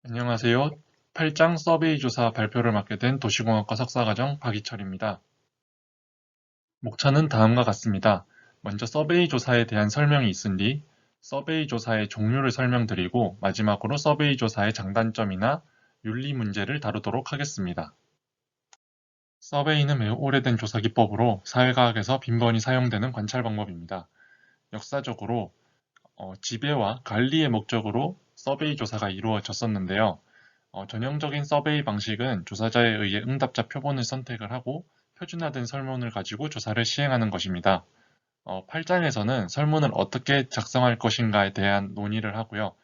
안녕하세요. 8장 서베이 조사 발표를 맡게 된 도시공학과 석사과정 박이철입니다. 목차는 다음과 같습니다. 먼저 서베이 조사에 대한 설명이 있은 뒤 서베이 조사의 종류를 설명드리고 마지막으로 서베이 조사의 장단점이나 윤리 문제를 다루도록 하겠습니다. 서베이는 매우 오래된 조사 기법으로 사회과학에서 빈번히 사용되는 관찰 방법입니다. 역사적으로 지배와 관리의 목적으로 서베이 조사가 이루어졌었는데요. 전형적인 서베이 방식은 조사자에 의해 응답자 표본을 선택을 하고 표준화된 설문을 가지고 조사를 시행하는 것입니다. 8장에서는 설문을 어떻게 작성할 것인가에 대한 논의를 하고요.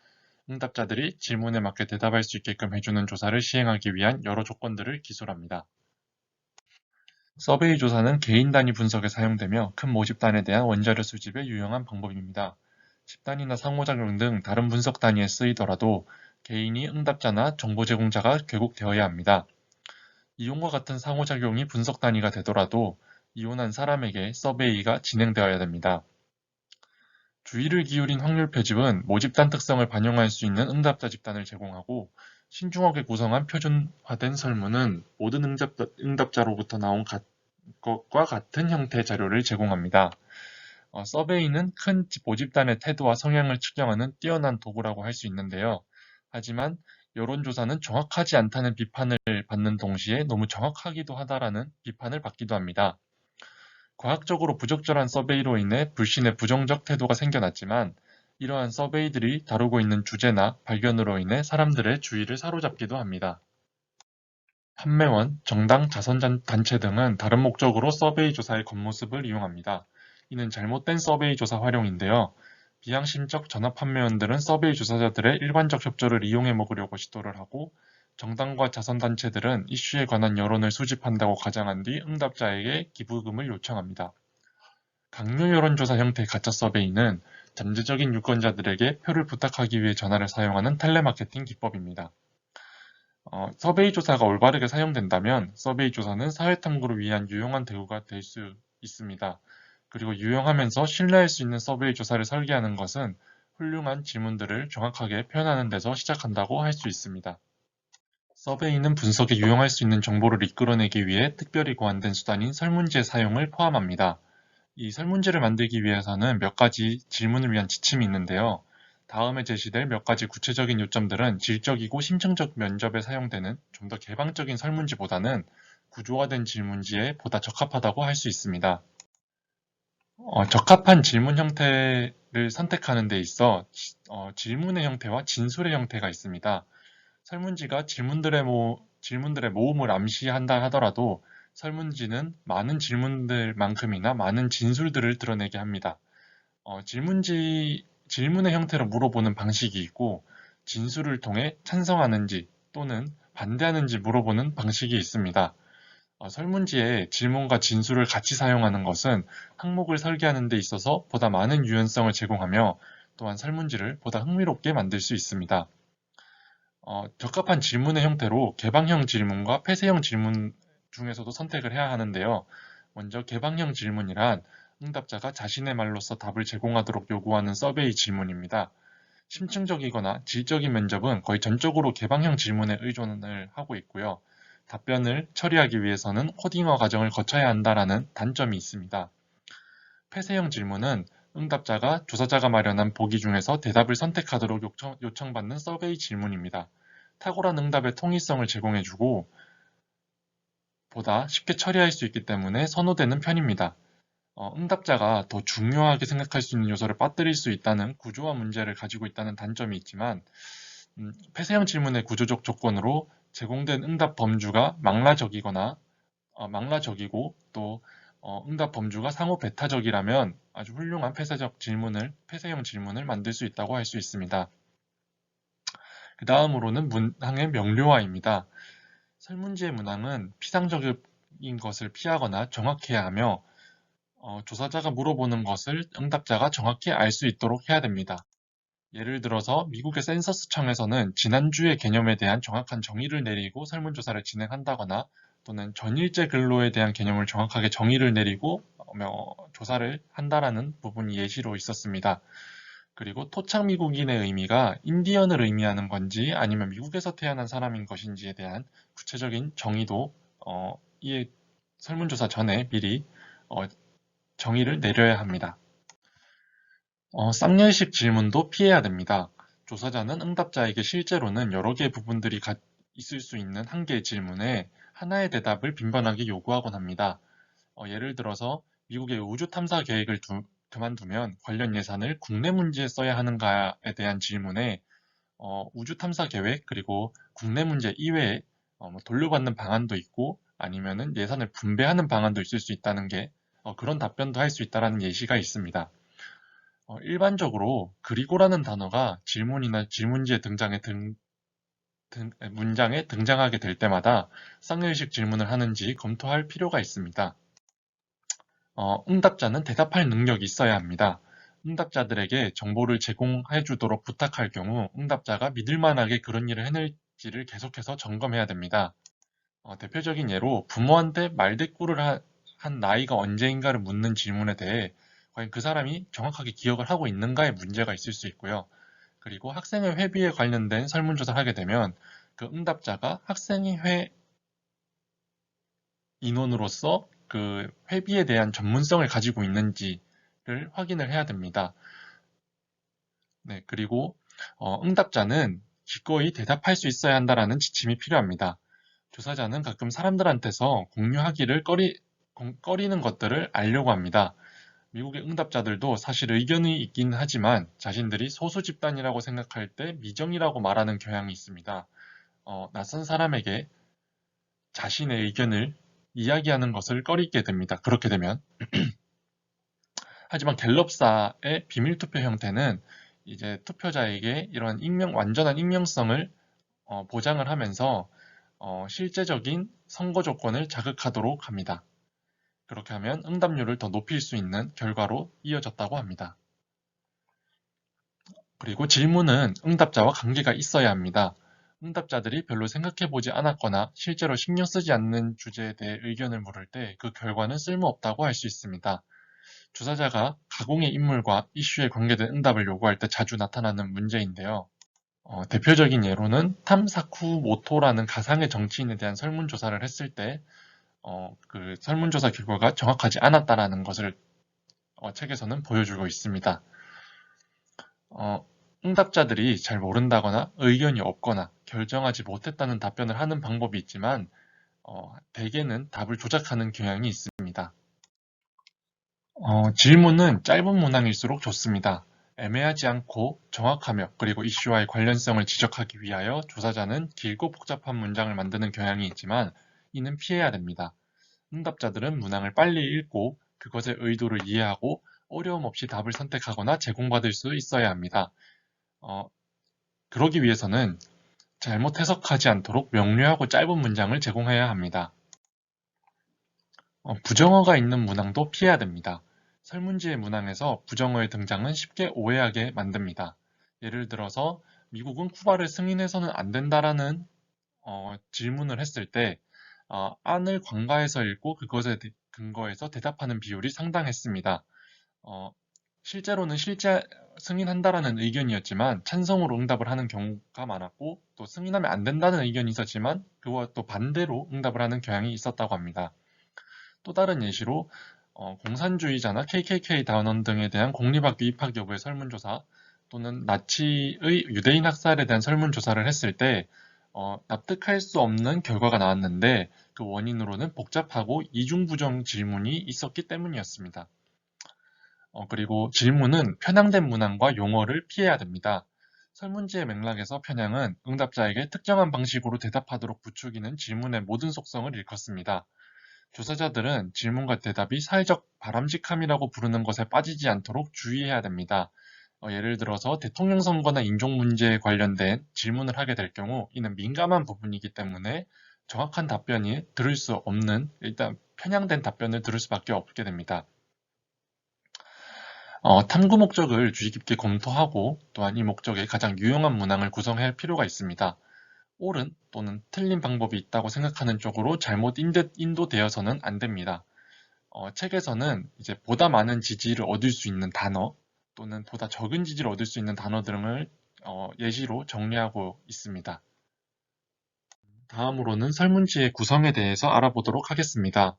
응답자들이 질문에 맞게 대답할 수 있게끔 해주는 조사를 시행하기 위한 여러 조건들을 기술합니다. 서베이 조사는 개인 단위 분석에 사용되며 큰 모집단에 대한 원자료 수집에 유용한 방법입니다. 집단이나 상호작용 등 다른 분석 단위에 쓰이더라도 개인이 응답자나 정보 제공자가 결국되어야 합니다. 이용과 같은 상호작용이 분석 단위가 되더라도 이용한 사람에게 서베이가 진행되어야 됩니다. 주의를 기울인 확률 표집은 모집단 특성을 반영할 수 있는 응답자 집단을 제공하고 신중하게 구성한 표준화된 설문은 모든 응답자로부터 나온 것과 같은 형태의 자료를 제공합니다. 서베이는 큰 모집단의 태도와 성향을 측정하는 뛰어난 도구라고 할 수 있는데요. 하지만 여론조사는 정확하지 않다는 비판을 받는 동시에 너무 정확하기도 하다라는 비판을 받기도 합니다. 과학적으로 부적절한 서베이로 인해 불신의 부정적 태도가 생겨났지만 이러한 서베이들이 다루고 있는 주제나 발견으로 인해 사람들의 주의를 사로잡기도 합니다. 판매원, 정당, 자선단체 등은 다른 목적으로 서베이 조사의 겉모습을 이용합니다. 이는 잘못된 서베이 조사 활용인데요. 비양심적 전화 판매원들은 서베이 조사자들의 일관적 협조를 이용해 먹으려고 시도를 하고 정당과 자선단체들은 이슈에 관한 여론을 수집한다고 가정한 뒤 응답자에게 기부금을 요청합니다. 강요 여론조사 형태의 가짜 서베이는 잠재적인 유권자들에게 표를 부탁하기 위해 전화를 사용하는 텔레마케팅 기법입니다. 서베이 조사가 올바르게 사용된다면 서베이 조사는 사회탐구를 위한 유용한 대우가 될 수 있습니다. 그리고 유용하면서 신뢰할 수 있는 서베이 조사를 설계하는 것은 훌륭한 질문들을 정확하게 표현하는 데서 시작한다고 할 수 있습니다. 서베이는 분석에 유용할 수 있는 정보를 이끌어내기 위해 특별히 고안된 수단인 설문지의 사용을 포함합니다. 이 설문지를 만들기 위해서는 몇 가지 질문을 위한 지침이 있는데요. 다음에 제시될 몇 가지 구체적인 요점들은 질적이고 심층적 면접에 사용되는 좀 더 개방적인 설문지보다는 구조화된 질문지에 보다 적합하다고 할 수 있습니다. 적합한 질문 형태를 선택하는 데 있어 질문의 형태와 진술의 형태가 있습니다. 설문지가 질문들의 모음을 암시한다 하더라도 설문지는 많은 질문들만큼이나 많은 진술들을 드러내게 합니다. 질문의 형태로 물어보는 방식이 있고 진술을 통해 찬성하는지 또는 반대하는지 물어보는 방식이 있습니다. 설문지에 질문과 진술을 같이 사용하는 것은 항목을 설계하는 데 있어서 보다 많은 유연성을 제공하며 또한 설문지를 보다 흥미롭게 만들 수 있습니다. 적합한 질문의 형태로 개방형 질문과 폐쇄형 질문 중에서도 선택을 해야 하는데요. 먼저 개방형 질문이란 응답자가 자신의 말로써 답을 제공하도록 요구하는 서베이 질문입니다. 심층적이거나 질적인 면접은 거의 전적으로 개방형 질문에 의존을 하고 있고요. 답변을 처리하기 위해서는 코딩화 과정을 거쳐야 한다는 단점이 있습니다. 폐쇄형 질문은 응답자가 조사자가 마련한 보기 중에서 대답을 선택하도록 요청받는 서베이 질문입니다. 탁월한 응답의 통일성을 제공해주고 보다 쉽게 처리할 수 있기 때문에 선호되는 편입니다. 응답자가 더 중요하게 생각할 수 있는 요소를 빠뜨릴 수 있다는 구조화 문제를 가지고 있다는 단점이 있지만 폐쇄형 질문의 구조적 조건으로 제공된 응답 범주가 망라적이고 또 응답 범주가 상호 배타적이라면 아주 훌륭한 폐쇄형 질문을 만들 수 있다고 할 수 있습니다. 그 다음으로는 문항의 명료화입니다. 설문지의 문항은 피상적인 것을 피하거나 정확해야 하며 조사자가 물어보는 것을 응답자가 정확히 알 수 있도록 해야 됩니다. 예를 들어서 미국의 센서스청에서는 지난주의 개념에 대한 정확한 정의를 내리고 설문조사를 진행한다거나 또는 전일제 근로에 대한 개념을 정확하게 정의를 내리고 조사를 한다라는 부분이 예시로 있었습니다. 그리고 토착 미국인의 의미가 인디언을 의미하는 건지 아니면 미국에서 태어난 사람인 것인지에 대한 구체적인 정의도 이 설문조사 전에 미리 어, 정의를 내려야 합니다. 쌍열식 질문도 피해야 됩니다. 조사자는 응답자에게 실제로는 여러 개의 부분들이 있을 수 있는 한 개의 질문에 하나의 대답을 빈번하게 요구하곤 합니다. 예를 들어서 미국의 우주 탐사 계획을 그만두면 관련 예산을 국내 문제에 써야 하는가에 대한 질문에 우주 탐사 계획 그리고 국내 문제 이외에 뭐 돌려받는 방안도 있고 아니면은 예산을 분배하는 방안도 있을 수 있다는 게 그런 답변도 할 수 있다는 예시가 있습니다. 일반적으로 그리고라는 단어가 질문이나 질문지에 문장에 등장하게 될 때마다 쌍열식 질문을 하는지 검토할 필요가 있습니다. 응답자는 대답할 능력이 있어야 합니다. 응답자들에게 정보를 제공해 주도록 부탁할 경우 응답자가 믿을만하게 그런 일을 해낼지를 계속해서 점검해야 됩니다. 대표적인 예로 부모한테 말대꾸를 한 나이가 언제인가를 묻는 질문에 대해 과연 그 사람이 정확하게 기억을 하고 있는가에 문제가 있을 수 있고요. 그리고 학생의 회비에 관련된 설문조사를 하게 되면 그 응답자가 학생의 인원으로서 그 회비에 대한 전문성을 가지고 있는지를 확인을 해야 됩니다. 네, 그리고 응답자는 기꺼이 대답할 수 있어야 한다라는 지침이 필요합니다. 조사자는 가끔 사람들한테서 공유하기를 꺼리는 것들을 알려고 합니다. 미국의 응답자들도 사실 의견이 있긴 하지만 자신들이 소수 집단이라고 생각할 때 미정이라고 말하는 경향이 있습니다. 낯선 사람에게 자신의 의견을 이야기하는 것을 꺼리게 됩니다. 그렇게 되면. 하지만 갤럽사의 비밀투표 형태는 이제 투표자에게 이런 완전한 익명성을 보장을 하면서 실제적인 선거 조건을 자극하도록 합니다. 그렇게 하면 응답률을 더 높일 수 있는 결과로 이어졌다고 합니다. 그리고 질문은 응답자와 관계가 있어야 합니다. 응답자들이 별로 생각해보지 않았거나 실제로 신경 쓰지 않는 주제에 대해 의견을 물을 때 그 결과는 쓸모없다고 할 수 있습니다. 조사자가 가공의 인물과 이슈에 관계된 응답을 요구할 때 자주 나타나는 문제인데요. 대표적인 예로는 탐사쿠모토라는 가상의 정치인에 대한 설문조사를 했을 때 그 설문조사 결과가 정확하지 않았다라는 것을 책에서는 보여주고 있습니다. 응답자들이 잘 모른다거나 의견이 없거나 결정하지 못했다는 답변을 하는 방법이 있지만 대개는 답을 조작하는 경향이 있습니다. 질문은 짧은 문항일수록 좋습니다. 애매하지 않고 정확하며 그리고 이슈와의 관련성을 지적하기 위하여 조사자는 길고 복잡한 문장을 만드는 경향이 있지만 이는 피해야 됩니다. 응답자들은 문항을 빨리 읽고 그것의 의도를 이해하고 어려움 없이 답을 선택하거나 제공받을 수 있어야 합니다. 그러기 위해서는 잘못 해석하지 않도록 명료하고 짧은 문장을 제공해야 합니다. 부정어가 있는 문항도 피해야 됩니다. 설문지의 문항에서 부정어의 등장은 쉽게 오해하게 만듭니다. 예를 들어서 미국은 쿠바를 승인해서는 안 된다라는 질문을 했을 때 안을 관가해서 읽고 그것에 근거해서 대답하는 비율이 상당했습니다. 실제로는 승인한다라는 의견이었지만 찬성으로 응답을 하는 경우가 많았고 또 승인하면 안 된다는 의견이 있었지만 그와 또 반대로 응답을 하는 경향이 있었다고 합니다. 또 다른 예시로 공산주의자나 KKK 단원 등에 대한 공립학교 입학 여부의 설문조사 또는 나치의 유대인 학살에 대한 설문조사를 했을 때 납득할 수 없는 결과가 나왔는데 그 원인으로는 복잡하고 이중부정 질문이 있었기 때문이었습니다. 그리고 질문은 편향된 문항과 용어를 피해야 됩니다. 설문지의 맥락에서 편향은 응답자에게 특정한 방식으로 대답하도록 부추기는 질문의 모든 속성을 일컫습니다. 조사자들은 질문과 대답이 사회적 바람직함이라고 부르는 것에 빠지지 않도록 주의해야 됩니다. 예를 들어서 대통령 선거나 인종 문제에 관련된 질문을 하게 될 경우 이는 민감한 부분이기 때문에 정확한 답변이 들을 수 없는 일단 편향된 답변을 들을 수밖에 없게 됩니다. 탐구 목적을 주의 깊게 검토하고 또한 이 목적에 가장 유용한 문항을 구성해야 할 필요가 있습니다. 옳은 또는 틀린 방법이 있다고 생각하는 쪽으로 잘못 인도되어서는 안 됩니다. 책에서는 이제 보다 많은 지지를 얻을 수 있는 단어 또는 보다 적은 지지를 얻을 수 있는 단어 등을 예시로 정리하고 있습니다. 다음으로는 설문지의 구성에 대해서 알아보도록 하겠습니다.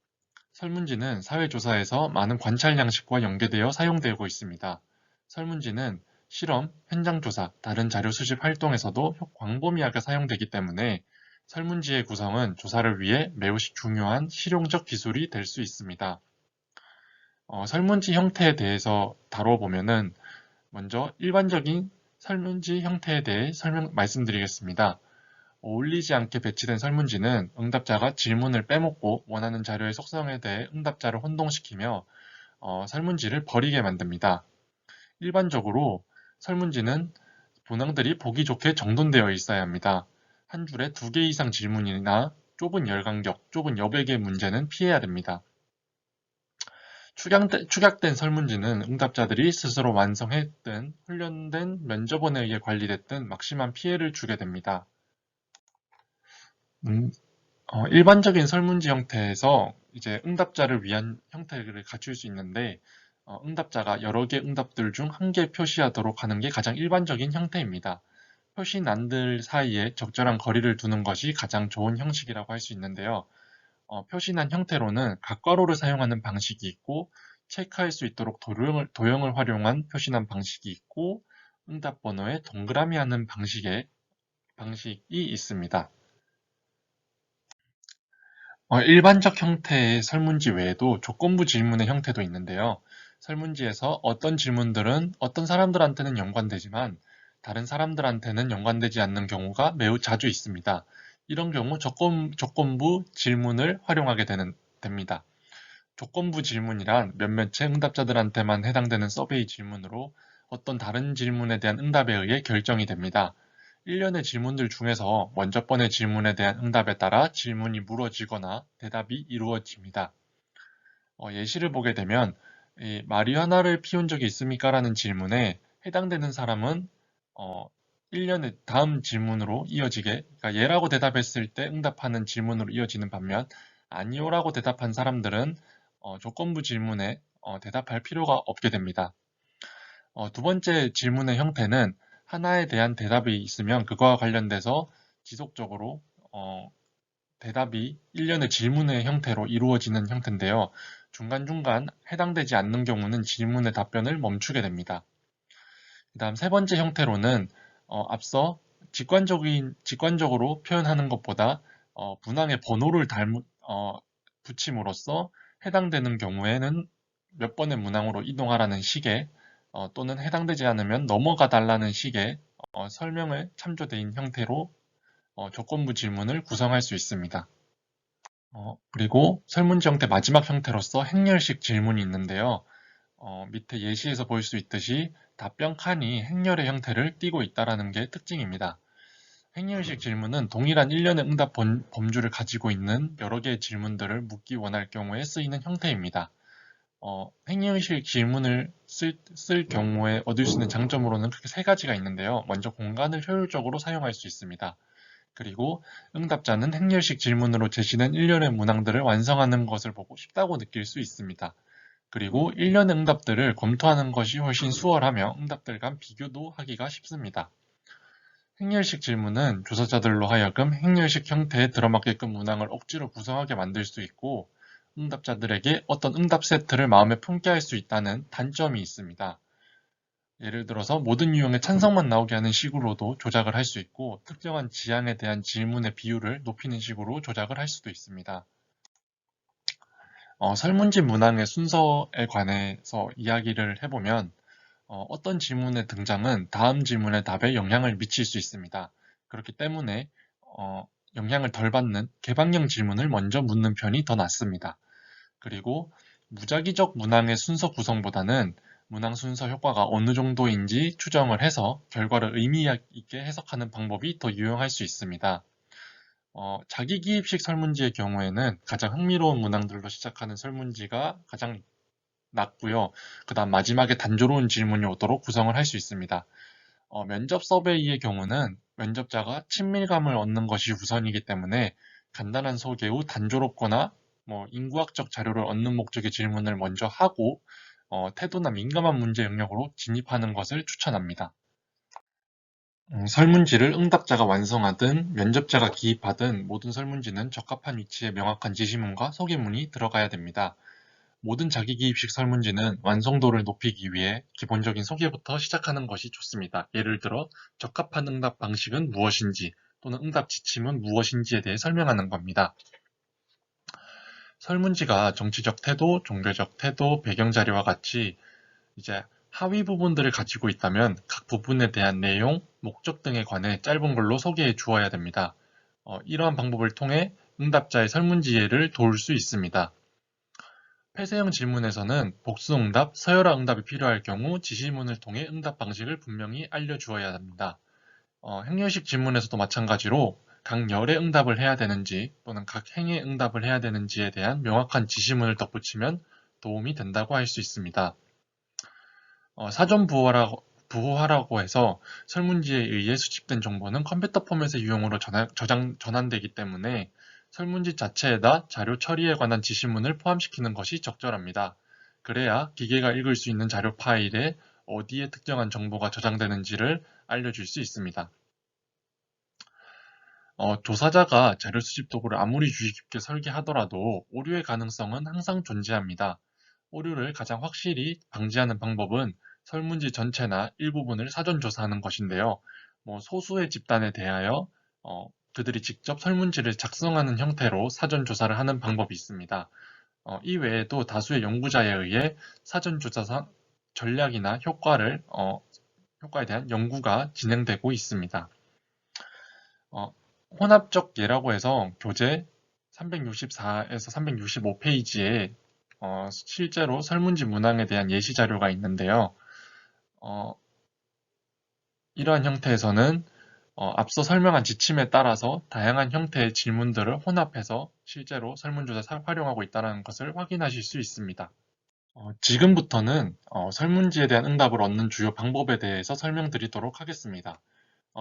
설문지는 사회조사에서 많은 관찰 양식과 연계되어 사용되고 있습니다. 설문지는 실험, 현장조사, 다른 자료 수집 활동에서도 광범위하게 사용되기 때문에 설문지의 구성은 조사를 위해 매우 중요한 실용적 기술이 될 수 있습니다. 설문지 형태에 대해서 다뤄보면은 먼저 일반적인 설문지 형태에 대해 말씀드리겠습니다. 어울리지 않게 배치된 설문지는 응답자가 질문을 빼먹고 원하는 자료의 속성에 대해 응답자를 혼동시키며 설문지를 버리게 만듭니다. 일반적으로 설문지는 문항들이 보기 좋게 정돈되어 있어야 합니다. 한 줄에 2개 이상 질문이나 좁은 열간격, 좁은 여백의 문제는 피해야 됩니다. 축약된 설문지는 응답자들이 스스로 완성했든 훈련된 면접원에 의해 관리됐든 막심한 피해를 주게 됩니다. 일반적인 설문지 형태에서 이제 응답자를 위한 형태를 갖출 수 있는데 응답자가 여러 개 응답들 중 한 개 표시하도록 하는 게 가장 일반적인 형태입니다. 표시난들 사이에 적절한 거리를 두는 것이 가장 좋은 형식이라고 할 수 있는데요. 표시난 형태로는 각괄호를 사용하는 방식이 있고 체크할 수 있도록 도형을 활용한 표시난 방식이 있고 응답 번호에 동그라미 하는 방식이 있습니다. 일반적 형태의 설문지 외에도 조건부 질문의 형태도 있는데요. 설문지에서 어떤 질문들은 어떤 사람들한테는 연관되지만 다른 사람들한테는 연관되지 않는 경우가 매우 자주 있습니다. 이런 경우 조건부 질문을 활용하게 됩니다. 조건부 질문이란 몇몇의 응답자들한테만 해당되는 서베이 질문으로 어떤 다른 질문에 대한 응답에 의해 결정이 됩니다. 일련의 질문들 중에서 먼저 번의 질문에 대한 응답에 따라 질문이 물어지거나 대답이 이루어집니다. 예시를 보게 되면 마리화나를 피운 적이 있습니까? 라는 질문에 해당되는 사람은 일련의 다음 질문으로 이어지게, 그러니까 예라고 대답했을 때 응답하는 질문으로 이어지는 반면 아니요라고 대답한 사람들은 조건부 질문에 대답할 필요가 없게 됩니다. 두 번째 질문의 형태는 하나에 대한 대답이 있으면 그거와 관련돼서 지속적으로 대답이 일련의 질문의 형태로 이루어지는 형태인데요. 중간중간 해당되지 않는 경우는 질문의 답변을 멈추게 됩니다. 그 다음 세 번째 형태로는 앞서 직관적으로 표현하는 것보다 문항의 번호를 붙임으로써 해당되는 경우에는 몇 번의 문항으로 이동하라는 식의 또는 해당되지 않으면 넘어가 달라는 식의 설명을 참조된 형태로 조건부 질문을 구성할 수 있습니다. 그리고 설문지 형태 마지막 형태로서 행렬식 질문이 있는데요. 밑에 예시에서 볼 수 있듯이 답변 칸이 행렬의 형태를 띠고 있다는 게 특징입니다. 행렬식 질문은 동일한 일련의 응답 범주를 가지고 있는 여러 개의 질문들을 묻기 원할 경우에 쓰이는 형태입니다. 행렬식 질문을 쓸 경우에 얻을 수 있는 장점으로는 크게 세 가지가 있는데요. 먼저 공간을 효율적으로 사용할 수 있습니다. 그리고 응답자는 행렬식 질문으로 제시된 일련의 문항들을 완성하는 것을 보고 쉽다고 느낄 수 있습니다. 그리고 일련의 응답들을 검토하는 것이 훨씬 수월하며 응답들 간 비교도 하기가 쉽습니다. 행렬식 질문은 조사자들로 하여금 행렬식 형태에 들어맞게끔 문항을 억지로 구성하게 만들 수 있고 응답자들에게 어떤 응답 세트를 마음에 품게 할 수 있다는 단점이 있습니다. 예를 들어서 모든 유형의 찬성만 나오게 하는 식으로도 조작을 할 수 있고 특정한 지향에 대한 질문의 비율을 높이는 식으로 조작을 할 수도 있습니다. 설문지 문항의 순서에 관해서 이야기를 해보면 어떤 질문의 등장은 다음 질문의 답에 영향을 미칠 수 있습니다. 그렇기 때문에 영향을 덜 받는 개방형 질문을 먼저 묻는 편이 더 낫습니다. 그리고 무작위적 문항의 순서 구성보다는 문항 순서 효과가 어느 정도인지 추정을 해서 결과를 의미 있게 해석하는 방법이 더 유용할 수 있습니다. 자기 기입식 설문지의 경우에는 가장 흥미로운 문항들로 시작하는 설문지가 가장 낫고요. 그 다음 마지막에 단조로운 질문이 오도록 구성을 할 수 있습니다. 면접 서베이의 경우는 면접자가 친밀감을 얻는 것이 우선이기 때문에 간단한 소개 후 단조롭거나 인구학적 자료를 얻는 목적의 질문을 먼저 하고 태도나 민감한 문제 영역으로 진입하는 것을 추천합니다. 설문지를 응답자가 완성하든 면접자가 기입하든 모든 설문지는 적합한 위치에 명확한 지시문과 소개문이 들어가야 됩니다. 모든 자기기입식 설문지는 완성도를 높이기 위해 기본적인 소개부터 시작하는 것이 좋습니다. 예를 들어 적합한 응답 방식은 무엇인지 또는 응답 지침은 무엇인지에 대해 설명하는 겁니다. 설문지가 정치적 태도, 종교적 태도, 배경 자료와 같이 이제 하위 부분들을 가지고 있다면 각 부분에 대한 내용, 목적 등에 관해 짧은 글로 소개해 주어야 됩니다. 이러한 방법을 통해 응답자의 설문지 이해를 도울 수 있습니다. 폐쇄형 질문에서는 복수응답, 서열화 응답이 필요할 경우 지시문을 통해 응답 방식을 분명히 알려주어야 합니다. 행렬식 질문에서도 마찬가지로 각 열의 응답을 해야 되는지 또는 각 행의 응답을 해야 되는지에 대한 명확한 지시문을 덧붙이면 도움이 된다고 할 수 있습니다. 사전 부호화라고 해서 설문지에 의해 수집된 정보는 컴퓨터 포맷의 유형으로 전환되기 때문에 설문지 자체에다 자료 처리에 관한 지시문을 포함시키는 것이 적절합니다. 그래야 기계가 읽을 수 있는 자료 파일에 어디에 특정한 정보가 저장되는지를 알려줄 수 있습니다. 조사자가 자료 수집 도구를 아무리 주의 깊게 설계하더라도 오류의 가능성은 항상 존재합니다. 오류를 가장 확실히 방지하는 방법은 설문지 전체나 일부분을 사전 조사하는 것인데요. 소수의 집단에 대하여 그들이 직접 설문지를 작성하는 형태로 사전 조사를 하는 방법이 있습니다. 이 외에도 다수의 연구자에 의해 사전 조사 전략이나 효과에 대한 연구가 진행되고 있습니다. 혼합적 예라고 해서 교재 364에서 365페이지에 실제로 설문지 문항에 대한 예시 자료가 있는데요. 이러한 형태에서는 앞서 설명한 지침에 따라서 다양한 형태의 질문들을 혼합해서 실제로 설문조사에 활용하고 있다는 것을 확인하실 수 있습니다. 지금부터는 설문지에 대한 응답을 얻는 주요 방법에 대해서 설명드리도록 하겠습니다.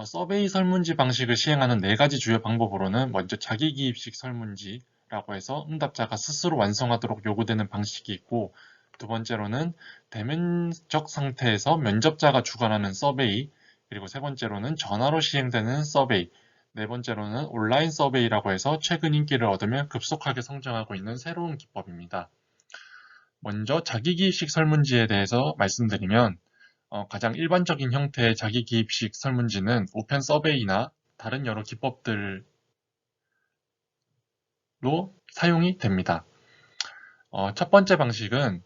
서베이 설문지 방식을 시행하는 4가지 주요 방법으로는 먼저 자기기입식 설문지라고 해서 응답자가 스스로 완성하도록 요구되는 방식이 있고, 두 번째로는 대면적 상태에서 면접자가 주관하는 서베이, 그리고 세 번째로는 전화로 시행되는 서베이, 네 번째로는 온라인 서베이라고 해서 최근 인기를 얻으며 급속하게 성장하고 있는 새로운 기법입니다. 먼저 자기기입식 설문지에 대해서 말씀드리면 가장 일반적인 형태의 자기기입식 설문지는 우편 서베이나 다른 여러 기법들로 사용이 됩니다. 첫 번째 방식은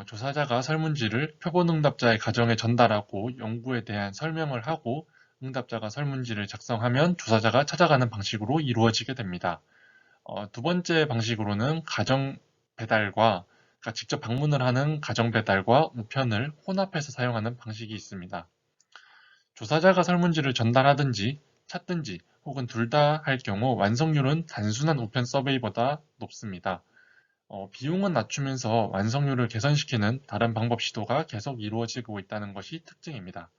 조사자가 설문지를 표본 응답자의 가정에 전달하고 연구에 대한 설명을 하고 응답자가 설문지를 작성하면 조사자가 찾아가는 방식으로 이루어지게 됩니다. 두 번째 방식으로는 가정 배달과 그러니까 직접 방문을 하는 가정 배달과 우편을 혼합해서 사용하는 방식이 있습니다. 조사자가 설문지를 전달하든지 찾든지 혹은 둘 다 할 경우 완성률은 단순한 우편 서베이보다 높습니다. 비용은 낮추면서 완성률을 개선시키는 다른 방법 시도가 계속 이루어지고 있다는 것이 특징입니다.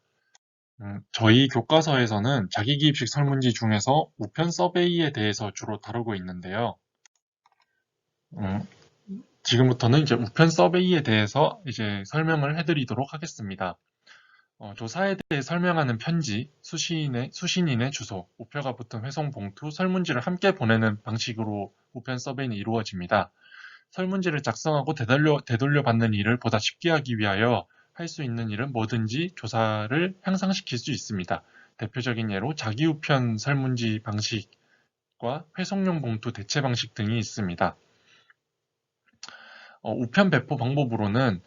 저희 교과서에서는 자기기입식 설문지 중에서 우편 서베이에 대해서 주로 다루고 있는데요. 음, 지금부터는 이제 우편 서베이에 대해서 이제 설명을 해드리도록 하겠습니다. 조사에 대해 설명하는 편지, 수신인의 주소, 우표가 붙은 회송 봉투, 설문지를 함께 보내는 방식으로 우편 서베이는 이루어집니다. 설문지를 작성하고 되돌려 받는 일을 보다 쉽게 하기 위하여 할 수 있는 일은 뭐든지 조사를 향상시킬 수 있습니다. 대표적인 예로 자기우편 설문지 방식과 회송용 봉투 대체 방식 등이 있습니다. 우편 배포 방법으로는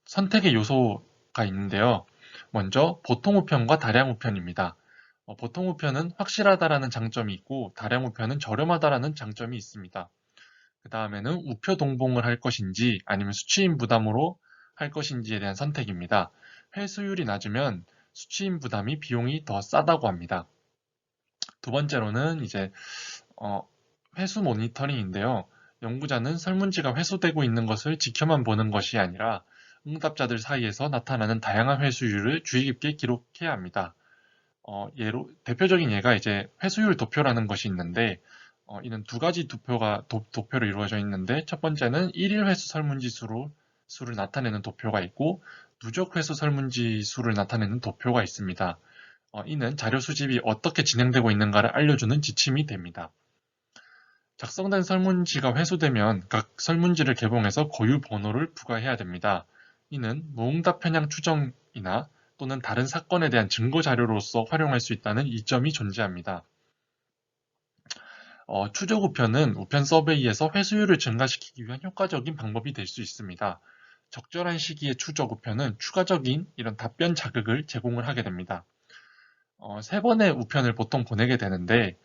선택의 요소가 있는데요. 먼저 보통 우편과 다량 우편입니다. 보통 우편은 확실하다라는 장점이 있고 다량 우편은 저렴하다라는 장점이 있습니다. 그 다음에는 우표 동봉을 할 것인지 아니면 수취인 부담으로 할 것인지에 대한 선택입니다. 회수율이 낮으면 수취인 부담이 비용이 더 싸다고 합니다. 두 번째로는 이제 회수 모니터링인데요. 연구자는 설문지가 회수되고 있는 것을 지켜만 보는 것이 아니라 응답자들 사이에서 나타나는 다양한 회수율을 주의 깊게 기록해야 합니다. 대표적인 예가 이제 회수율 도표라는 것이 있는데, 이는 두 가지 도표로 이루어져 있는데, 첫 번째는 일일 회수 설문지 수를 나타내는 도표가 있고, 누적 회수 설문지 수를 나타내는 도표가 있습니다. 이는 자료 수집이 어떻게 진행되고 있는가를 알려주는 지침이 됩니다. 작성된 설문지가 회수되면 각 설문지를 개봉해서 고유 번호를 부과해야 됩니다. 이는 무응답 편향 추정이나 또는 다른 사건에 대한 증거 자료로서 활용할 수 있다는 이점이 존재합니다. 추적 우편은 우편 서베이에서 회수율을 증가시키기 위한 효과적인 방법이 될 수 있습니다. 적절한 시기에 추적 우편은 추가적인 이런 답변 자극을 제공을 하게 됩니다. 세 번의 우편을 보통 보내게 되는데,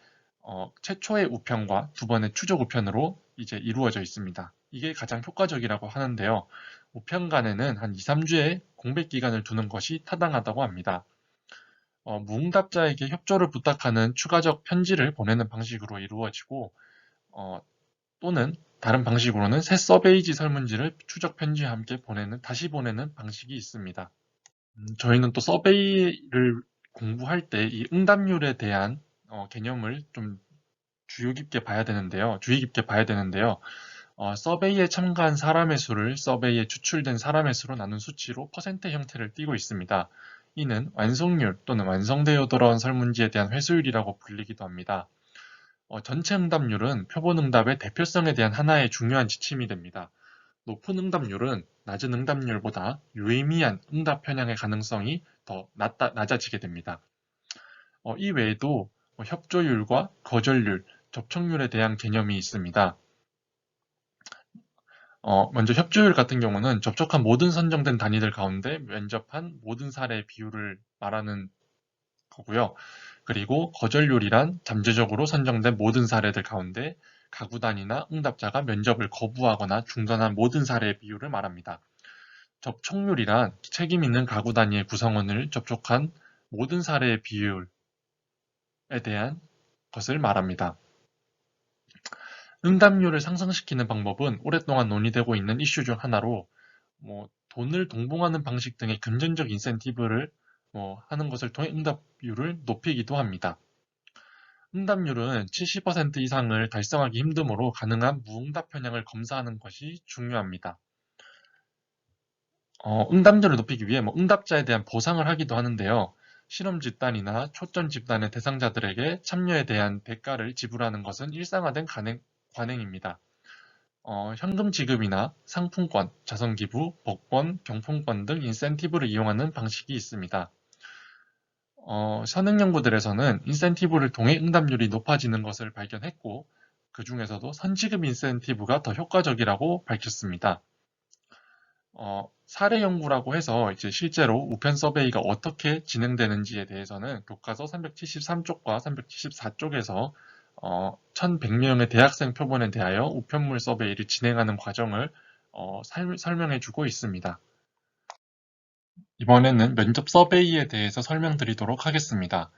최초의 우편과 두 번의 추적 우편으로 이제 이루어져 있습니다. 이게 가장 효과적이라고 하는데요. 우편 간에는 한 2, 3주의 공백 기간을 두는 것이 타당하다고 합니다. 무응답자에게 협조를 부탁하는 추가적 편지를 보내는 방식으로 이루어지고, 또는 다른 방식으로는 새 서베이지 설문지를 추적 편지와 함께 다시 보내는 방식이 있습니다. 저희는 또 서베이를 공부할 때 이 응답률에 대한 개념을 좀 주의 깊게 봐야 되는데요. 서베이에 참가한 사람의 수를 서베이에 추출된 사람의 수로 나눈 수치로 퍼센트 형태를 띠고 있습니다. 이는 완성률 또는 완성되어 돌아온 설문지에 대한 회수율이라고 불리기도 합니다. 전체 응답률은 표본 응답의 대표성에 대한 하나의 중요한 지침이 됩니다. 높은 응답률은 낮은 응답률보다 유의미한 응답 편향의 가능성이 더 낮아지게 됩니다. 이 외에도 협조율과 거절률, 접촉률에 대한 개념이 있습니다. 먼저 협조율 같은 경우는 접촉한 모든 선정된 단위들 가운데 면접한 모든 사례의 비율을 말하는 거고요. 그리고 거절률이란 잠재적으로 선정된 모든 사례들 가운데 가구 단위나 응답자가 면접을 거부하거나 중단한 모든 사례의 비율을 말합니다. 접촉률이란 책임 있는 가구 단위의 구성원을 접촉한 모든 사례의 비율에 대한 것을 말합니다. 응답률을 상승시키는 방법은 오랫동안 논의되고 있는 이슈 중 하나로, 돈을 동봉하는 방식 등의 금전적 인센티브를 하는 것을 통해 응답률을 높이기도 합니다. 응답률은 70% 이상을 달성하기 힘드므로 가능한 무응답 편향을 검사하는 것이 중요합니다. 응답률을 높이기 위해 응답자에 대한 보상을 하기도 하는데요. 실험 집단이나 초점 집단의 대상자들에게 참여에 대한 대가를 지불하는 것은 일상화된 관행입니다. 현금 지급이나 상품권, 자선기부, 복권, 경품권 등 인센티브를 이용하는 방식이 있습니다. 선행 연구들에서는 인센티브를 통해 응답률이 높아지는 것을 발견했고, 그 중에서도 선지급 인센티브가 더 효과적이라고 밝혔습니다. 사례 연구라고 해서 이제 실제로 우편 서베이가 어떻게 진행되는지에 대해서는 교과서 373쪽과 374쪽에서 1,100명의 대학생 표본에 대하여 우편물 서베이를 진행하는 과정을 설명해주고 있습니다. 이번에는 면접 서베이에 대해서 설명드리도록 하겠습니다.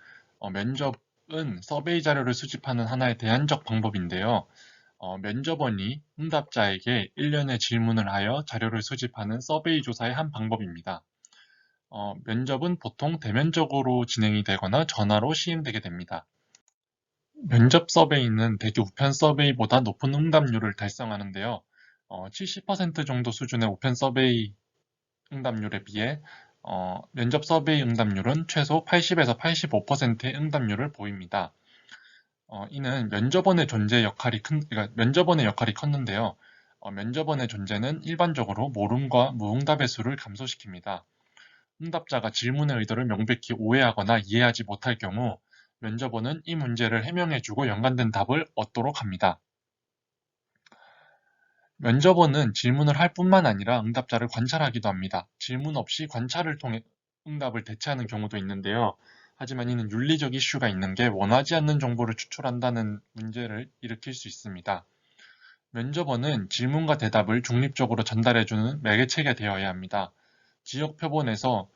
면접은 서베이 자료를 수집하는 하나의 대안적 방법인데요. 면접원이 응답자에게 일련의 질문을 하여 자료를 수집하는 서베이 조사의 한 방법입니다. 면접은 보통 대면적으로 진행이 되거나 전화로 시행되게 됩니다. 면접 서베이는 대개 우편 서베이보다 높은 응답률을 달성하는데요. 70% 정도 수준의 우편 서베이 응답률에 비해 면접 서베이 응답률은 최소 80에서 85%의 응답률을 보입니다. 이는 그러니까 면접원의 역할이 컸는데요. 면접원의 존재는 일반적으로 모름과 무응답의 수를 감소시킵니다. 응답자가 질문의 의도를 명백히 오해하거나 이해하지 못할 경우 면접원은 이 문제를 해명해주고 연관된 답을 얻도록 합니다. 면접원은 질문을 할 뿐만 아니라 응답자를 관찰하기도 합니다. 질문 없이 관찰을 통해 응답을 대체하는 경우도 있는데요. 하지만 이는 윤리적 이슈가 있는 게 원하지 않는 정보를 추출한다는 문제를 일으킬 수 있습니다. 면접원은 질문과 대답을 중립적으로 전달해주는 매개체가 되어야 합니다. 지역 표본에서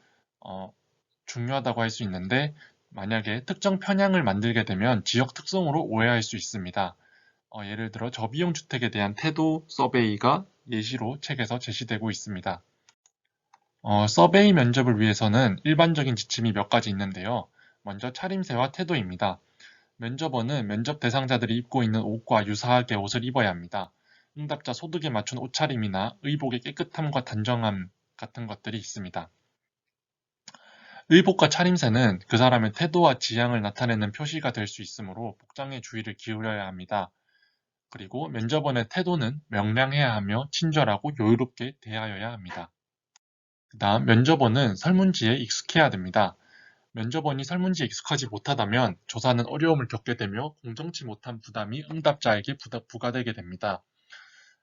중요하다고 할 수 있는데, 만약에 특정 편향을 만들게 되면 지역 특성으로 오해할 수 있습니다. 예를 들어 저비용 주택에 대한 태도 서베이가 예시로 책에서 제시되고 있습니다. 서베이 면접을 위해서는 일반적인 지침이 몇 가지 있는데요. 먼저 차림새와 태도입니다. 면접원은 면접 대상자들이 입고 있는 옷과 유사하게 옷을 입어야 합니다. 응답자 소득에 맞춘 옷차림이나 의복의 깨끗함과 단정함 같은 것들이 있습니다. 의복과 차림새는 그 사람의 태도와 지향을 나타내는 표시가 될 수 있으므로 복장에 주의를 기울여야 합니다. 그리고 면접원의 태도는 명량해야 하며 친절하고 여유롭게 대하여야 합니다. 그다음 면접원은 설문지에 익숙해야 됩니다. 면접원이 설문지에 익숙하지 못하다면 조사는 어려움을 겪게 되며 공정치 못한 부담이 응답자에게 부과되게 됩니다.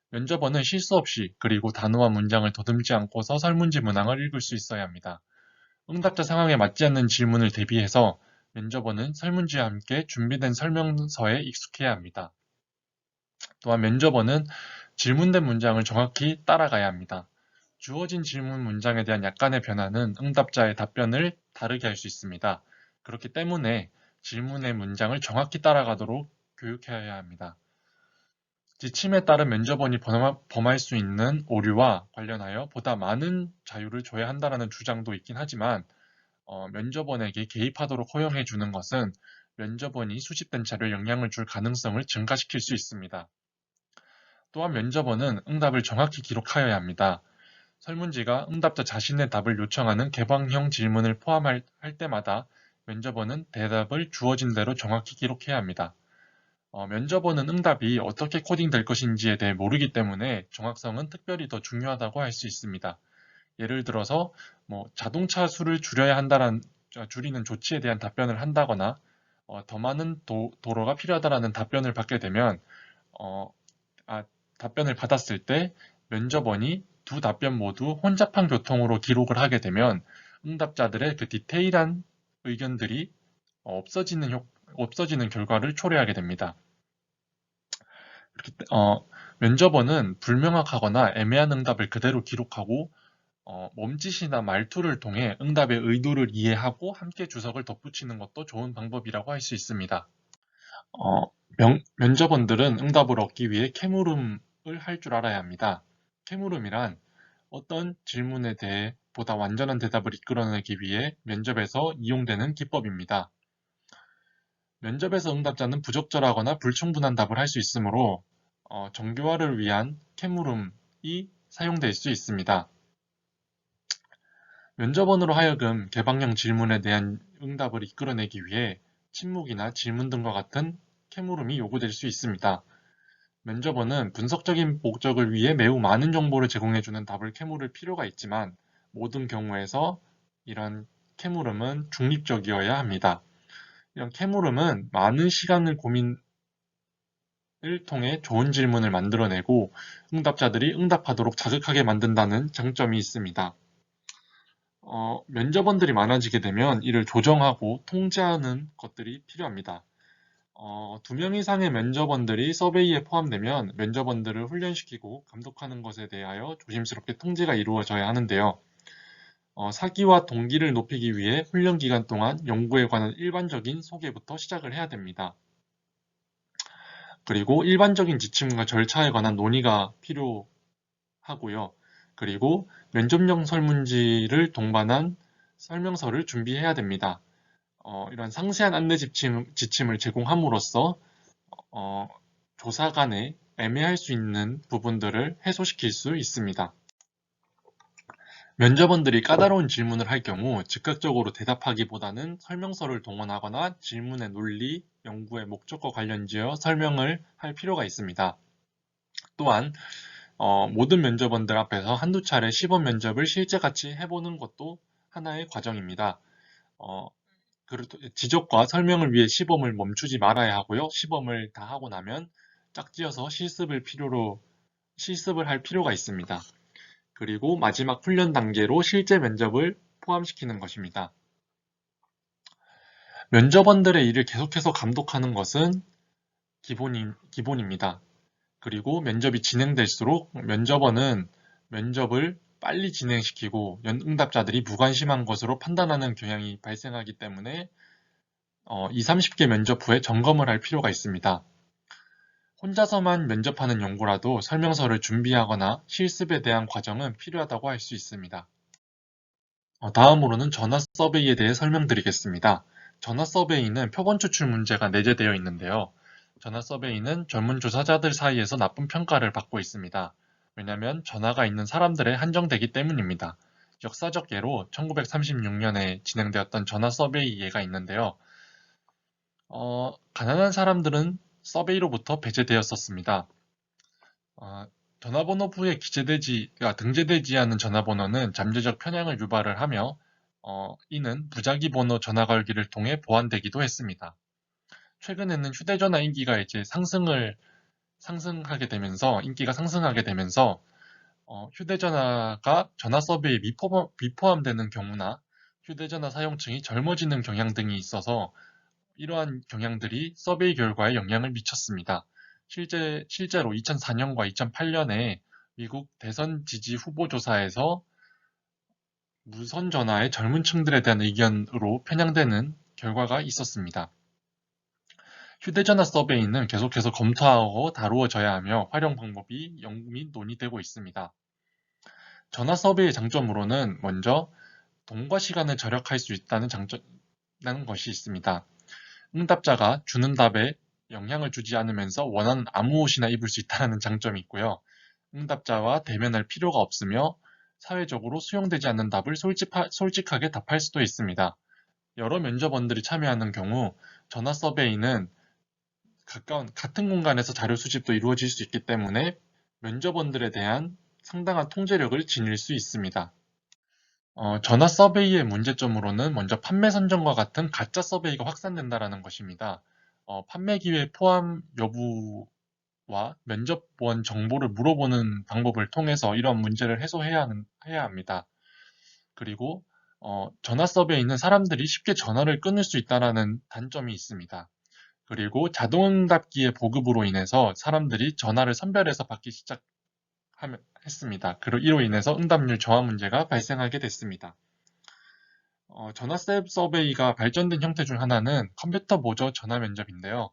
면접원은 실수 없이 그리고 단어와 문장을 더듬지 않고서 설문지 문항을 읽을 수 있어야 합니다. 응답자 상황에 맞지 않는 질문을 대비해서 면접원은 설문지와 함께 준비된 설명서에 익숙해야 합니다. 또한 면접원은 질문된 문장을 정확히 따라가야 합니다. 주어진 질문 문장에 대한 약간의 변화는 응답자의 답변을 다르게 할 수 있습니다. 그렇기 때문에 질문의 문장을 정확히 따라가도록 교육해야 합니다. 지침에 따른 면접원이 범할 수 있는 오류와 관련하여 보다 많은 자유를 줘야 한다는 주장도 있긴 하지만 면접원에게 개입하도록 허용해 주는 것은 면접원이 수집된 자료에 영향을 줄 가능성을 증가시킬 수 있습니다. 또한 면접원은 응답을 정확히 기록하여야 합니다. 설문지가 응답자 자신의 답을 요청하는 개방형 질문을 포함할 때마다 면접원은 대답을 주어진 대로 정확히 기록해야 합니다. 면접원은 응답이 어떻게 코딩될 것인지에 대해 모르기 때문에 정확성은 특별히 더 중요하다고 할 수 있습니다. 예를 들어서 자동차 수를 줄이는 조치에 대한 답변을 한다거나 더 많은 도로가 필요하다라는 답변을 받게 되면 답변을 받았을 때 면접원이 두 답변 모두 혼잡한 교통으로 기록을 하게 되면 응답자들의 그 디테일한 의견들이 없어지는 결과를 초래하게 됩니다. 면접원은 불명확하거나 애매한 응답을 그대로 기록하고 몸짓이나 말투를 통해 응답의 의도를 이해하고 함께 주석을 덧붙이는 것도 좋은 방법이라고 할 수 있습니다. 면접원들은 응답을 얻기 위해 캐물음을 할 줄 알아야 합니다. 캐물음이란 어떤 질문에 대해 보다 완전한 대답을 이끌어내기 위해 면접에서 이용되는 기법입니다. 면접에서 응답자는 부적절하거나 불충분한 답을 할 수 있으므로 정교화를 위한 캐물음이 사용될 수 있습니다. 면접원으로 하여금 개방형 질문에 대한 응답을 이끌어내기 위해 침묵이나 질문 등과 같은 캐물음이 요구될 수 있습니다. 면접원은 분석적인 목적을 위해 매우 많은 정보를 제공해주는 답을 캐물을 필요가 있지만 모든 경우에서 이런 캐물음은 중립적이어야 합니다. 이런 캐물음은 많은 시간을 고민을 통해 좋은 질문을 만들어내고 응답자들이 응답하도록 자극하게 만든다는 장점이 있습니다. 면접원들이 많아지게 되면 이를 조정하고 통제하는 것들이 필요합니다. 2명 이상의 면접원들이 서베이에 포함되면 면접원들을 훈련시키고 감독하는 것에 대하여 조심스럽게 통제가 이루어져야 하는데요. 사기와 동기를 높이기 위해 훈련 기간 동안 연구에 관한 일반적인 소개부터 시작을 해야 됩니다. 그리고 일반적인 지침과 절차에 관한 논의가 필요하고요. 그리고 면접용 설문지를 동반한 설명서를 준비해야 됩니다. 이런 상세한 안내 지침을 제공함으로써 조사 간에 애매할 수 있는 부분들을 해소시킬 수 있습니다. 면접원들이 까다로운 질문을 할 경우 즉각적으로 대답하기보다는 설명서를 동원하거나 질문의 논리, 연구의 목적과 관련지어 설명을 할 필요가 있습니다. 또한 모든 면접원들 앞에서 한두 차례 시범 면접을 실제같이 해보는 것도 하나의 과정입니다. 지적과 설명을 위해 시범을 멈추지 말아야 하고요. 시범을 다 하고 나면 짝지어서 실습을 할 필요가 있습니다. 그리고 마지막 훈련 단계로 실제 면접을 포함시키는 것입니다. 면접원들의 일을 계속해서 감독하는 것은 기본입니다. 그리고 면접이 진행될수록 면접원은 면접을 빨리 진행시키고 응답자들이 무관심한 것으로 판단하는 경향이 발생하기 때문에 20, 30개 면접 후에 점검을 할 필요가 있습니다. 혼자서만 면접하는 연구라도 설명서를 준비하거나 실습에 대한 과정은 필요하다고 할 수 있습니다. 다음으로는 전화 서베이에 대해 설명드리겠습니다. 전화 서베이는 표본 추출 문제가 내재되어 있는데요. 전화 서베이는 젊은 조사자들 사이에서 나쁜 평가를 받고 있습니다. 왜냐하면 전화가 있는 사람들에 한정되기 때문입니다. 역사적 예로 1936년에 진행되었던 전화 서베이 예가 있는데요. 가난한 사람들은 서베이로부터 배제되었었습니다. 어, 전화번호부에 등재되지 않은 전화번호는 잠재적 편향을 유발을 하며 이는 무작위 번호 전화 걸기를 통해 보완되기도 했습니다. 최근에는 휴대전화 인기가 이제 인기가 상승하게 되면서 휴대전화가 전화 서비스에 미포함되는 경우나 휴대전화 사용층이 젊어지는 경향 등이 있어서 이러한 경향들이 서베이 결과에 영향을 미쳤습니다. 실제로 2004년과 2008년에 미국 대선 지지 후보 조사에서 무선 전화의 젊은 층들에 대한 의견으로 편향되는 결과가 있었습니다. 휴대전화 서베이는 계속해서 검토하고 다루어져야 하며 활용 방법이 및 논의되고 있습니다. 전화 서베이의 장점으로는 먼저 돈과 시간을 절약할 수 있다는 것이 있습니다. 응답자가 주는 답에 영향을 주지 않으면서 원하는 아무 옷이나 입을 수 있다는 장점이 있고요. 응답자와 대면할 필요가 없으며 사회적으로 수용되지 않는 답을 솔직하게 답할 수도 있습니다. 여러 면접원들이 참여하는 경우 전화 서베이는 같은 공간에서 자료 수집도 이루어질 수 있기 때문에 면접원들에 대한 상당한 통제력을 지닐 수 있습니다. 전화 서베이의 문제점으로는 먼저 판매 선정과 같은 가짜 서베이가 확산된다는 것입니다. 판매 기회 포함 여부와 면접원 정보를 물어보는 방법을 통해서 이런 문제를 해야 합니다. 그리고 전화 서베이는 사람들이 쉽게 전화를 끊을 수 있다는 단점이 있습니다. 그리고 자동응답기의 보급으로 인해서 사람들이 전화를 선별해서 받기 시작했습니다. 이로 인해서 응답률 저하 문제가 발생하게 됐습니다. 전화 서베이가 발전된 형태 중 하나는 컴퓨터 보조 전화 면접인데요.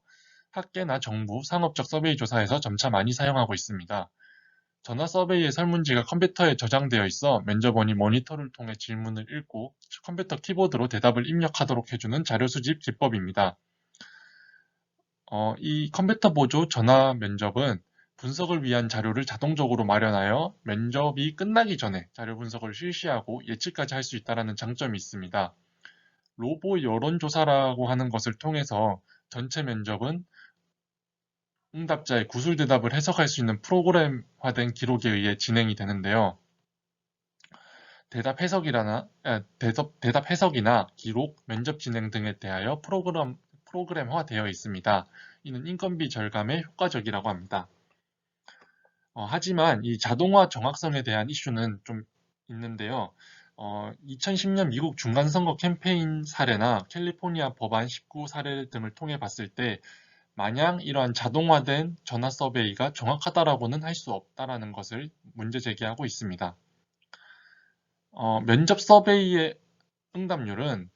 학계나 정부, 상업적 서베이 조사에서 점차 많이 사용하고 있습니다. 전화 서베이의 설문지가 컴퓨터에 저장되어 있어 면접원이 모니터를 통해 질문을 읽고 컴퓨터 키보드로 대답을 입력하도록 해주는 자료 수집 기법입니다. 이 컴퓨터 보조 전화 면접은 분석을 위한 자료를 자동적으로 마련하여 면접이 끝나기 전에 자료 분석을 실시하고 예측까지 할 수 있다는 장점이 있습니다. 로보 여론조사라고 하는 것을 통해서 전체 면접은 응답자의 구술 대답을 해석할 수 있는 프로그램화된 기록에 의해 진행이 되는데요. 대답 해석이나 기록, 면접 진행 등에 대하여 프로그램화되어 있습니다. 이는 인건비 절감에 효과적이라고 합니다. 하지만 이 자동화 정확성에 대한 이슈는 좀 있는데요. 2010년 미국 중간선거 캠페인 사례나 캘리포니아 법안 19 사례 등을 통해 봤을 때 마냥 이러한 자동화된 전화 서베이가 정확하다라고는 할 수 없다라는 것을 문제 제기하고 있습니다. 면접 서베이의 응답률은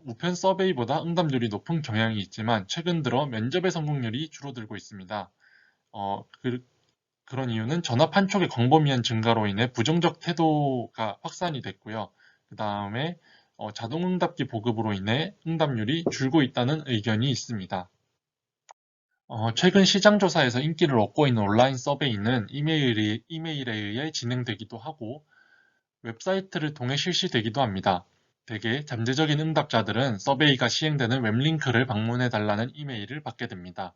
우편 서베이보다 응답률이 높은 경향이 있지만 최근 들어 면접의 성공률이 줄어들고 있습니다. 그런 이유는 전화 판촉의 광범위한 증가로 인해 부정적 태도가 확산이 됐고요. 그 다음에 자동응답기 보급으로 인해 응답률이 줄고 있다는 의견이 있습니다. 최근 시장 조사에서 인기를 얻고 있는 온라인 서베이는 이메일에 의해 진행되기도 하고 웹사이트를 통해 실시되기도 합니다. 대개 잠재적인 응답자들은 서베이가 시행되는 웹링크를 방문해 달라는 이메일을 받게 됩니다.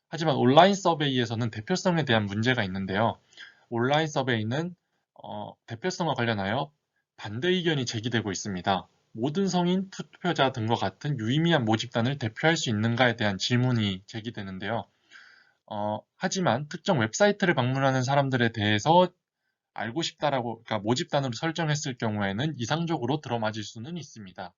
하지만 온라인 서베이에서는 대표성에 대한 문제가 있는데요. 온라인 서베이는 대표성과 관련하여 반대 의견이 제기되고 있습니다. 모든 성인, 투표자 등과 같은 유의미한 모집단을 대표할 수 있는가에 대한 질문이 제기되는데요. 하지만 특정 웹사이트를 방문하는 사람들에 대해서 알고 그러니까 모집단으로 설정했을 경우에는 이상적으로 들어맞을 수는 있습니다.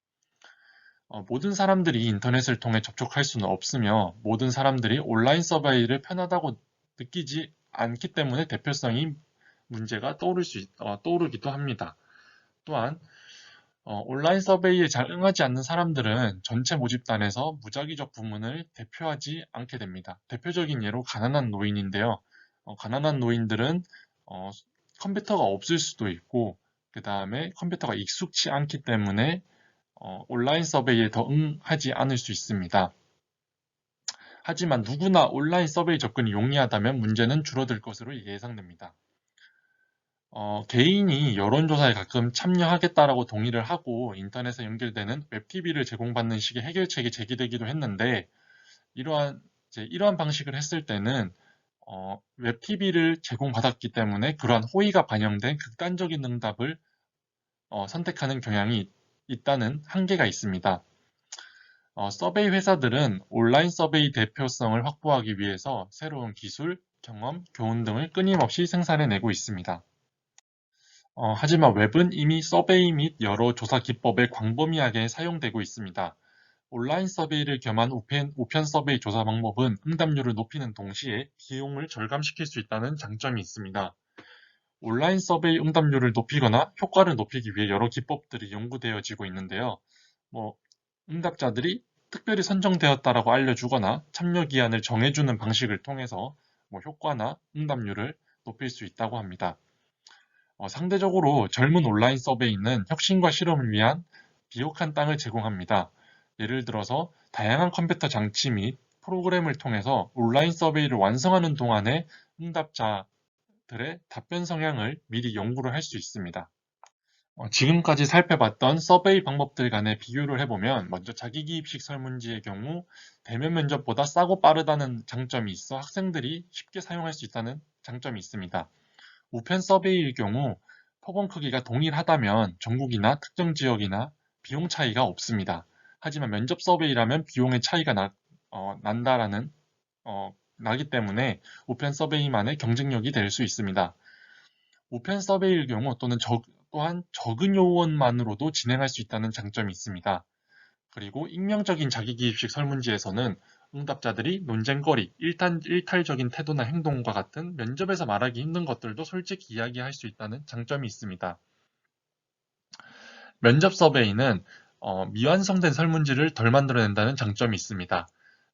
모든 사람들이 인터넷을 통해 접촉할 수는 없으며 모든 사람들이 온라인 서베이를 편하다고 느끼지 않기 때문에 대표성이 문제가 떠오르기도 합니다. 또한 온라인 서베이에 잘 응하지 않는 사람들은 전체 모집단에서 무작위적 부문을 대표하지 않게 됩니다. 대표적인 예로 가난한 노인인데요. 가난한 노인들은 컴퓨터가 없을 수도 있고 그 다음에 컴퓨터가 익숙치 않기 때문에 온라인 서베이에 더 응하지 않을 수 있습니다. 하지만 누구나 온라인 서베이 접근이 용이하다면 문제는 줄어들 것으로 예상됩니다. 개인이 여론조사에 가끔 참여하겠다라고 동의를 하고 인터넷에 연결되는 웹TV를 제공받는 식의 해결책이 제기되기도 했는데 이러한 방식을 했을 때는 웹TV를 제공받았기 때문에 그러한 호의가 반영된 극단적인 응답을 선택하는 경향이 있다는 한계가 있습니다. 서베이 회사들은 온라인 서베이 대표성을 확보하기 위해서 새로운 기술, 경험, 교훈 등을 끊임없이 생산해내고 있습니다. 하지만 웹은 이미 서베이 및 여러 조사 기법에 광범위하게 사용되고 있습니다. 온라인 서베이를 겸한 우편 서베이 조사 방법은 응답률을 높이는 동시에 비용을 절감시킬 수 있다는 장점이 있습니다. 온라인 서베이 응답률을 높이거나 효과를 높이기 위해 여러 기법들이 연구되어지고 있는데요. 응답자들이 특별히 선정되었다라고 알려주거나 참여 기한을 정해주는 방식을 통해서 효과나 응답률을 높일 수 있다고 합니다. 상대적으로 젊은 온라인 서베이는 혁신과 실험을 위한 비옥한 땅을 제공합니다. 예를 들어서 다양한 컴퓨터 장치 및 프로그램을 통해서 온라인 서베이를 완성하는 동안에 응답자들의 답변 성향을 미리 연구를 할 수 있습니다. 지금까지 살펴봤던 서베이 방법들 간의 비교를 해보면 먼저 자기기입식 설문지의 경우 대면 면접보다 싸고 빠르다는 장점이 있어 학생들이 쉽게 사용할 수 있다는 장점이 있습니다. 우편 서베이의 경우 표본 크기가 동일하다면 전국이나 특정 지역이나 비용 차이가 없습니다. 하지만 면접 서베이라면 비용의 차이가 나기 때문에 우편 서베이만의 경쟁력이 될 수 있습니다. 우편 서베이의 경우 또한 적은 요원만으로도 진행할 수 있다는 장점이 있습니다. 그리고 익명적인 자기기입식 설문지에서는 응답자들이 논쟁거리, 일탈적인 태도나 행동과 같은 면접에서 말하기 힘든 것들도 솔직히 이야기할 수 있다는 장점이 있습니다. 면접 서베이는 미완성된 설문지를 덜 만들어낸다는 장점이 있습니다.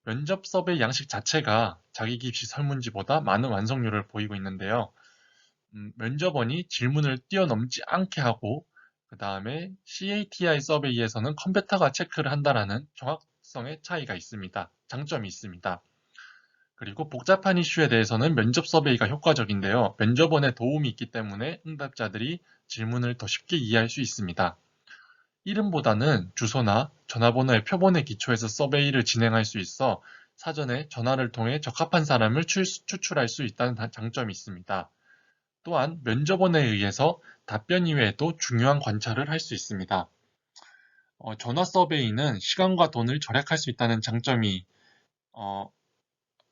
면접 서베이 양식 자체가 자기기입식 설문지보다 많은 완성률을 보이고 있는데요. 면접원이 질문을 뛰어넘지 않게 하고 그 다음에 CATI 서베이에서는 컴퓨터가 체크를 한다라는 정확성의 차이가 있습니다. 장점이 있습니다. 그리고 복잡한 이슈에 대해서는 면접 서베이가 효과적인데요. 면접원의 도움이 있기 때문에 응답자들이 질문을 더 쉽게 이해할 수 있습니다. 이름보다는 주소나 전화번호의 표본에 기초해서 서베이를 진행할 수 있어 사전에 전화를 통해 적합한 사람을 추출할 수 있다는 장점이 있습니다. 또한 면접원에 의해서 답변 이외에도 중요한 관찰을 할 수 있습니다. 전화 서베이는 시간과 돈을 절약할 수 있다는 장점이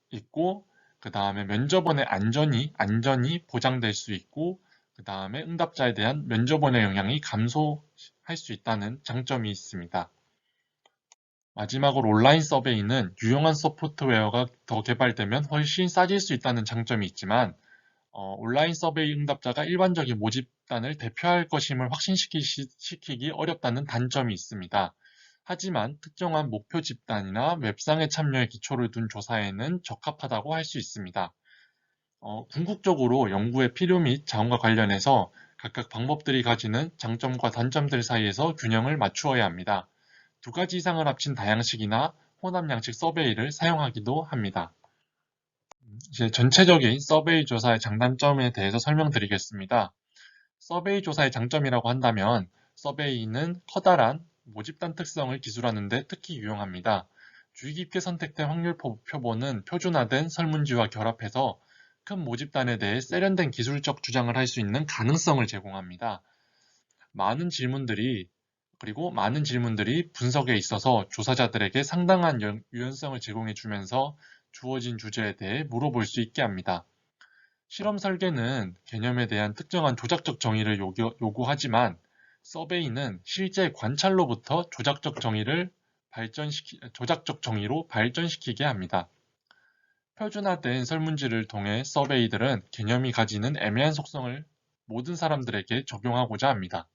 있고 그 다음에 면접원의 안전이 보장될 수 있고 그 다음에 응답자에 대한 면접원의 영향이 감소할 수 있다는 장점이 있습니다. 마지막으로 온라인 서베이는 유용한 소프트웨어가 더 개발되면 훨씬 싸질 수 있다는 장점이 있지만 온라인 서베이 응답자가 일반적인 모집단을 대표할 것임을 확신시키기 어렵다는 단점이 있습니다. 하지만 특정한 목표 집단이나 웹상의 참여에 기초를 둔 조사에는 적합하다고 할 수 있습니다. 궁극적으로 연구의 필요 및 자원과 관련해서 각각 방법들이 가지는 장점과 단점들 사이에서 균형을 맞추어야 합니다. 두 가지 이상을 합친 다양식이나 혼합 양식 서베이를 사용하기도 합니다. 이제 전체적인 서베이 조사의 장단점에 대해서 설명드리겠습니다. 서베이 조사의 장점이라고 한다면 서베이는 커다란 모집단 특성을 기술하는 데 특히 유용합니다. 주의 깊게 선택된 확률 표본은 표준화된 설문지와 결합해서 큰 모집단에 대해 세련된 기술적 주장을 할 수 있는 가능성을 제공합니다. 많은 질문들이 분석에 있어서 조사자들에게 상당한 유연성을 제공해 주면서 주어진 주제에 대해 물어볼 수 있게 합니다. 실험 설계는 개념에 대한 특정한 조작적 정의를 요구하지만 서베이는 실제 관찰로부터 조작적 정의로 발전시키게 합니다. 표준화된 설문지를 통해 서베이들은 개념이 가지는 애매한 속성을 모든 사람들에게 적용하고자 합니다.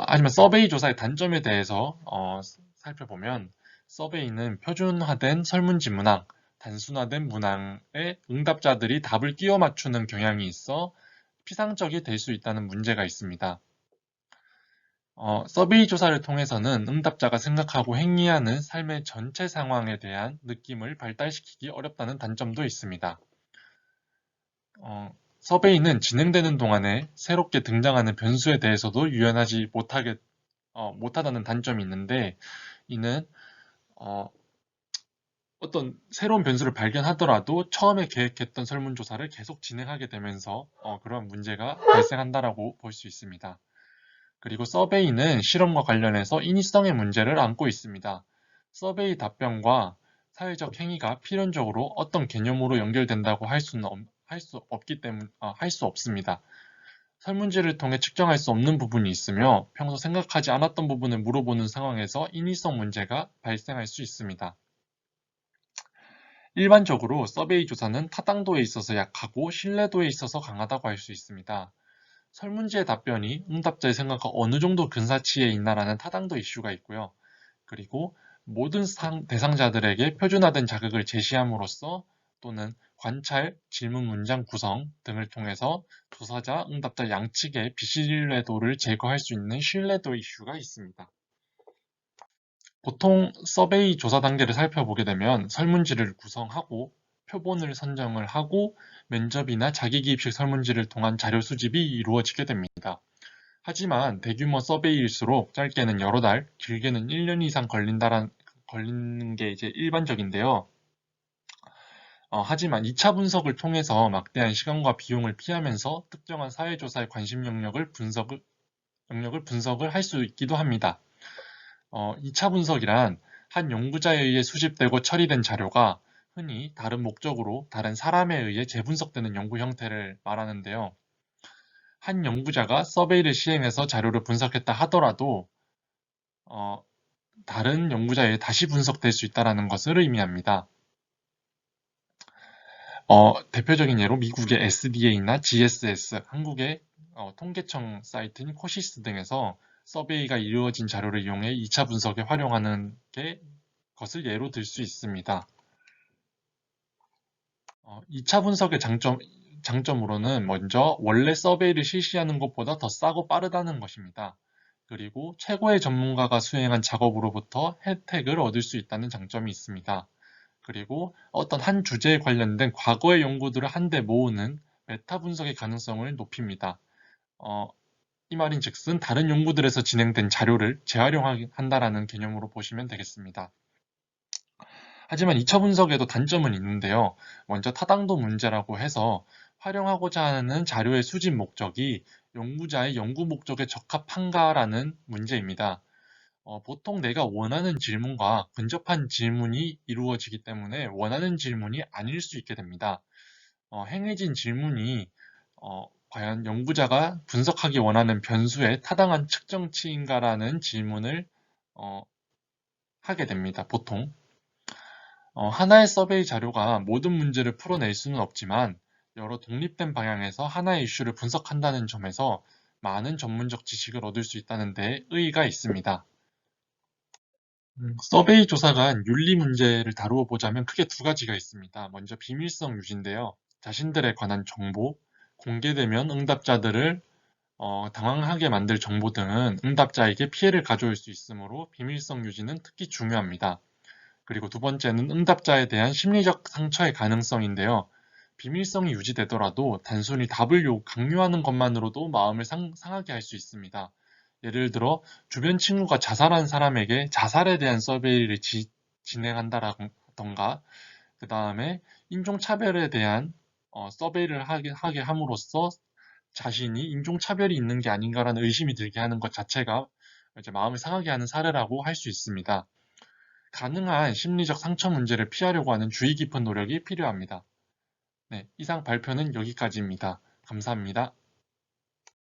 하지만 서베이 조사의 단점에 대해서 살펴보면 서베이는 표준화된 설문지 문항, 단순화된 문항에 응답자들이 답을 끼워 맞추는 경향이 있어 피상적이 될 수 있다는 문제가 있습니다. 서베이 조사를 통해서는 응답자가 생각하고 행위하는 삶의 전체 상황에 대한 느낌을 발달시키기 어렵다는 단점도 있습니다. 서베이는 진행되는 동안에 새롭게 등장하는 변수에 대해서도 유연하지 못하다는 단점이 있는데, 이는 어, 어떤 새로운 변수를 발견하더라도 처음에 계획했던 설문조사를 계속 진행하게 되면서 그런 문제가 발생한다라고 볼 수 있습니다. 그리고 서베이는 실험과 관련해서 인위성의 문제를 안고 있습니다. 서베이 답변과 사회적 행위가 필연적으로 어떤 개념으로 연결된다고 할 수 없습니다. 설문지를 통해 측정할 수 없는 부분이 있으며 평소 생각하지 않았던 부분을 물어보는 상황에서 인위성 문제가 발생할 수 있습니다. 일반적으로 서베이 조사는 타당도에 있어서 약하고 신뢰도에 있어서 강하다고 할 수 있습니다. 설문지의 답변이 응답자의 생각과 어느 정도 근사치에 있나라는 타당도 이슈가 있고요. 그리고 모든 대상자들에게 표준화된 자극을 제시함으로써 또는 관찰, 질문 문장 구성 등을 통해서 조사자, 응답자 양측의 비신뢰도를 제거할 수 있는 신뢰도 이슈가 있습니다. 보통 서베이 조사 단계를 살펴보게 되면 설문지를 구성하고 표본을 선정을 하고 면접이나 자기기입식 설문지를 통한 자료 수집이 이루어지게 됩니다. 하지만 대규모 서베이일수록 짧게는 여러 달, 길게는 1년 이상 걸리는 게 이제 일반적인데요. 하지만 2차 분석을 통해서 막대한 시간과 비용을 피하면서 특정한 사회조사의 관심 영역을 분석을 할 수 있기도 합니다. 2차 분석이란 한 연구자에 의해 수집되고 처리된 자료가 흔히 다른 목적으로 다른 사람에 의해 재분석되는 연구 형태를 말하는데요. 한 연구자가 서베이를 시행해서 자료를 분석했다 하더라도 다른 연구자에 의해 다시 분석될 수 있다는 것을 의미합니다. 대표적인 예로 미국의 SDA나 GSS, 한국의 통계청 사이트인 코시스 등에서 서베이가 이루어진 자료를 이용해 2차 분석에 활용하는 것을 예로 들 수 있습니다. 2차 분석의 장점으로는 먼저 원래 서베이를 실시하는 것보다 더 싸고 빠르다는 것입니다. 그리고 최고의 전문가가 수행한 작업으로부터 혜택을 얻을 수 있다는 장점이 있습니다. 그리고 어떤 한 주제에 관련된 과거의 연구들을 한데 모으는 메타 분석의 가능성을 높입니다. 이 말인즉슨 다른 연구들에서 진행된 자료를 재활용한다라는 개념으로 보시면 되겠습니다. 하지만 2차 분석에도 단점은 있는데요. 먼저 타당도 문제라고 해서 활용하고자 하는 자료의 수집 목적이 연구자의 연구 목적에 적합한가라는 문제입니다. 보통 내가 원하는 질문과 근접한 질문이 이루어지기 때문에 원하는 질문이 아닐 수 있게 됩니다. 행해진 질문이 과연 연구자가 분석하기 원하는 변수의 타당한 측정치인가라는 질문을 하게 됩니다. 보통. 하나의 서베이 자료가 모든 문제를 풀어낼 수는 없지만 여러 독립된 방향에서 하나의 이슈를 분석한다는 점에서 많은 전문적 지식을 얻을 수 있다는 데 의의가 있습니다. 서베이 조사가 윤리 문제를 다루어 보자면 크게 두 가지가 있습니다. 먼저 비밀성 유지인데요. 자신들에 관한 정보, 공개되면 응답자들을 당황하게 만들 정보 등은 응답자에게 피해를 가져올 수 있으므로 비밀성 유지는 특히 중요합니다. 그리고 두 번째는 응답자에 대한 심리적 상처의 가능성인데요. 비밀성이 유지되더라도 단순히 답을 강요하는 것만으로도 마음을 상하게 할 수 있습니다. 예를 들어 주변 친구가 자살한 사람에게 자살에 대한 서베이를 진행한다던가 그 다음에 인종차별에 대한 서베이를 하게 함으로써 자신이 인종차별이 있는 게 아닌가라는 의심이 들게 하는 것 자체가 이제 마음을 상하게 하는 사례라고 할 수 있습니다. 가능한 심리적 상처 문제를 피하려고 하는 주의 깊은 노력이 필요합니다. 네, 이상 발표는 여기까지입니다. 감사합니다.